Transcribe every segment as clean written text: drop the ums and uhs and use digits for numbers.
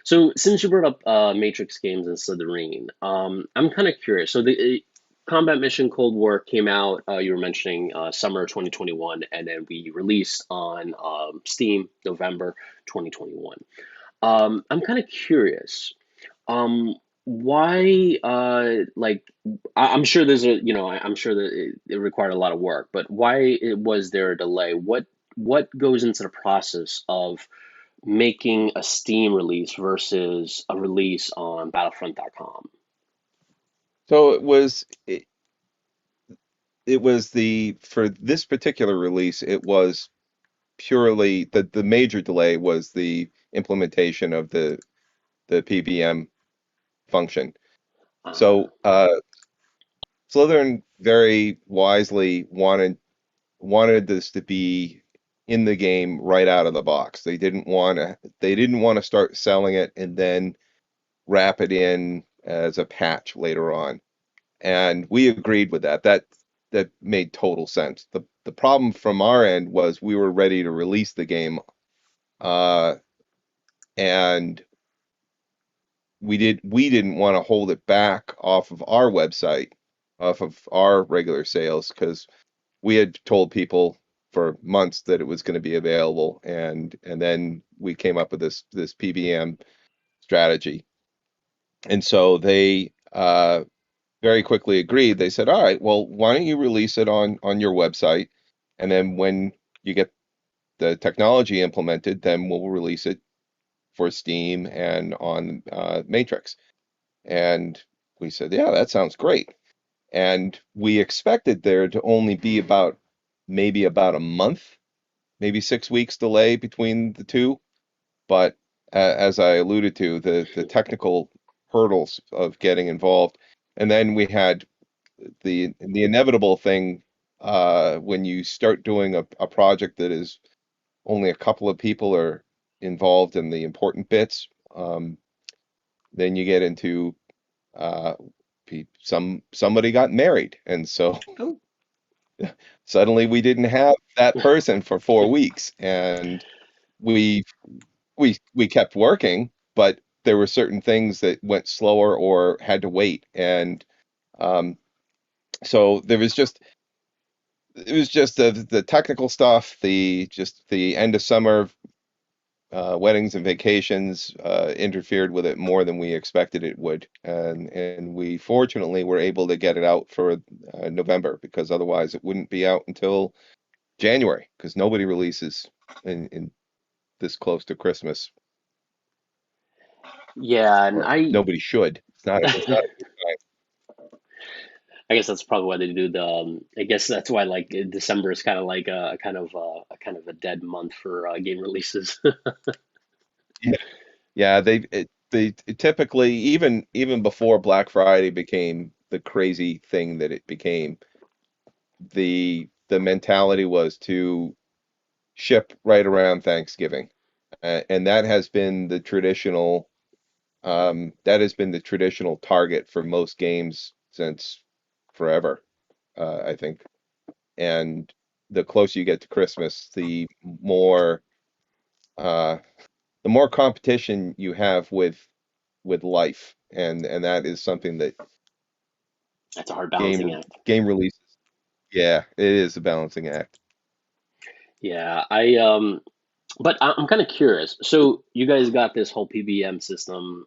So since you brought up Matrix games and Slytherin, I'm kind of curious. So the Combat Mission Cold War came out. You were mentioning summer 2021, and then we released on Steam November 2021. I'm kind of curious. Why? I'm sure there's a I'm sure that it required a lot of work, but was there a delay? What goes into the process of making a Steam release versus a release on Battlefront.com? So it was the for this particular release, it was purely the major delay was the implementation of the PVM function. Uh, So Slytherin very wisely wanted this to be in the game right out of the box. They didn't want to start selling it and then wrap it in as a patch later on. And we agreed with that. That made total sense. The problem from our end was we were ready to release the game, uh, and we didn't want to hold it back off of our website, off of our regular sales, because we had told people for months that it was going to be available, and then we came up with this PBM strategy, and so they very quickly agreed. They said, "All right, well, why don't you release it on your website, and then when you get the technology implemented, then we'll release it for Steam and on Matrix." And we said, "Yeah, that sounds great." And we expected there to only be about a month, maybe 6 weeks delay between the two. But as I alluded to, the technical hurdles of getting involved, and then we had the inevitable thing when you start doing a project that is only a couple of people are involved in the important bits. Then you get into uh, somebody got married, and so oh, suddenly we didn't have that person for 4 weeks, and we we kept working, but there were certain things that went slower or had to wait, and um, so it was just the technical stuff, the end of summer weddings and vacations interfered with it more than we expected it would, and we fortunately were able to get it out for November because otherwise it wouldn't be out until January because nobody releases in this close to Christmas, yeah, and or nobody should. It's not a good time. I guess that's probably why they do the. I guess that's why like December is kind of like a kind of a dead month for game releases. Yeah, yeah. They typically even before Black Friday became the crazy thing that it became, the mentality was to ship right around Thanksgiving, and that has been the traditional target for most games since forever, I think. And the closer you get to Christmas, more uh, the more competition you have with life, and that is something that That's a hard game balancing re- act. game releases. Yeah, it is a balancing act. Yeah, but I'm kind of curious. So you guys got this whole PBM system,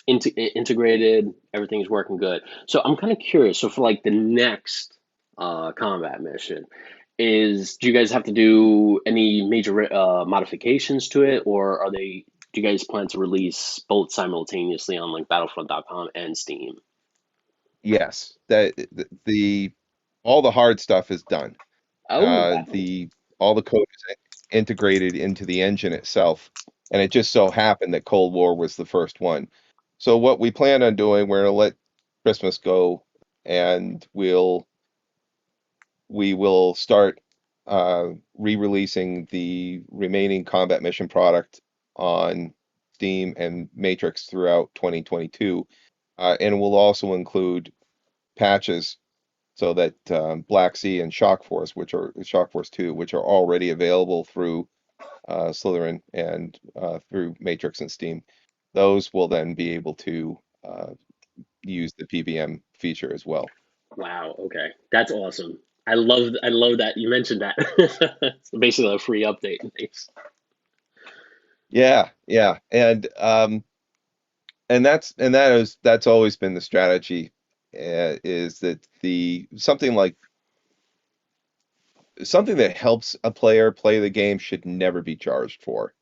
integrated. Everything's working good. So I'm kind of curious. So for like the next combat mission, do you guys have to do any major modifications to it, or do you guys plan to release both simultaneously on like Battlefront.com and Steam? Yes, that the all the hard stuff is done. Oh, Uh, wow. the all the code is integrated into the engine itself, and it just so happened that Cold War was the first one. So what we plan on doing, we're gonna let Christmas go, and we will start re-releasing the remaining combat mission product on Steam and Matrix throughout 2022, and we'll also include patches so that Black Sea and Shock Force, which are Shock Force 2, which are already available through Slytherin and through Matrix and Steam, those will then be able to use the PVM feature as well. Wow, okay. That's awesome. I love that you mentioned that. It's basically a free update. Thanks. Yeah, yeah, and that's always been the strategy, is that the something that helps a player play the game should never be charged for.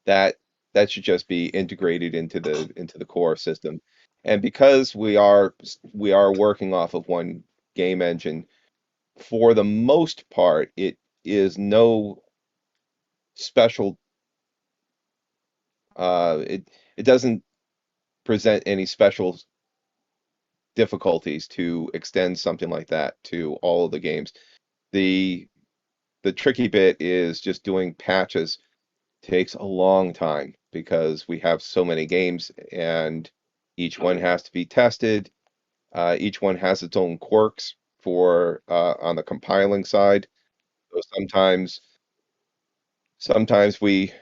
That that should just be integrated into the core system. And because we are working off of one game engine, for the most part, it is no special it doesn't present any special difficulties to extend something like that to all of the games. The the tricky bit is just doing patches takes a long time because we have so many games and each Oh one yeah. has to be tested. Each one has its own quirks for on the compiling side. So sometimes we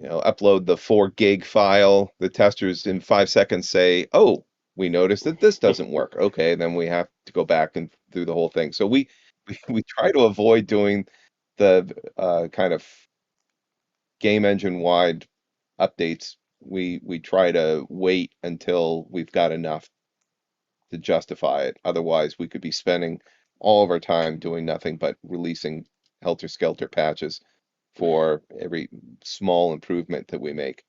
upload the 4 gig file. The testers in 5 seconds say, "Oh, we noticed that this doesn't work." Okay, then we have to go back and do the whole thing. So we try to avoid doing the kind of game engine wide updates. We try to wait until we've got enough to justify it. Otherwise, we could be spending all of our time doing nothing but releasing helter-skelter patches for every small improvement that we make.